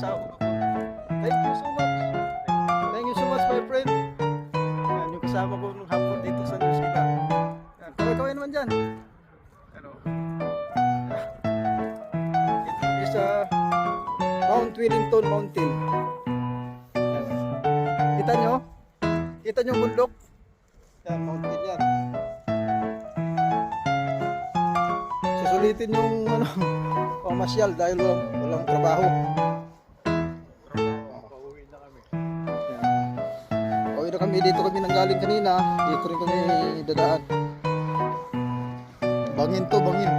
asawa ko. Thank you so much. Thank you so much, my friend. Yan, yung kasama ko nung hapon dito sa New Zealand. Yan, kaway-kaway naman dyan. Ano? It is Mount Wellington Mountain. Yan. Kita nyo? Kita nyo yung bundok? Yan, mountain yan. Susulitin yung ano, pamasyal dahil walang trabaho. Pauwi na kami. Pauwi na kami, dito kami nanggaling kanina. Dito rin kami dadaan. Bangin to, bangin.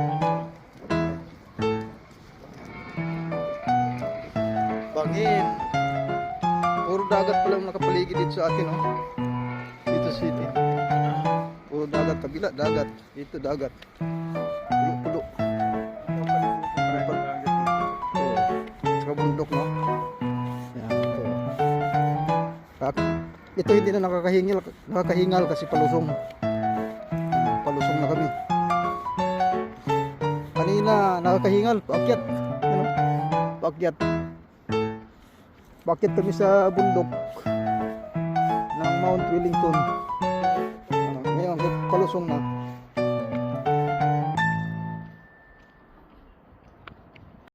Bangin. Puro dagat pa lang nakapaligid dito sa atin, oh. Dito city. Puro dagat, kabila dagat. Dito dagat. Pulo-pulo. Saka bundok, no? Yan, ito. Ito hindi na nakakahingal kasi palusong. Palusong na kami. Kanina nakakahingal, paakyat. Ano? Paakyat. Paakyat kami sa bundok ng Mount Wellington. Ngayon, palusong na.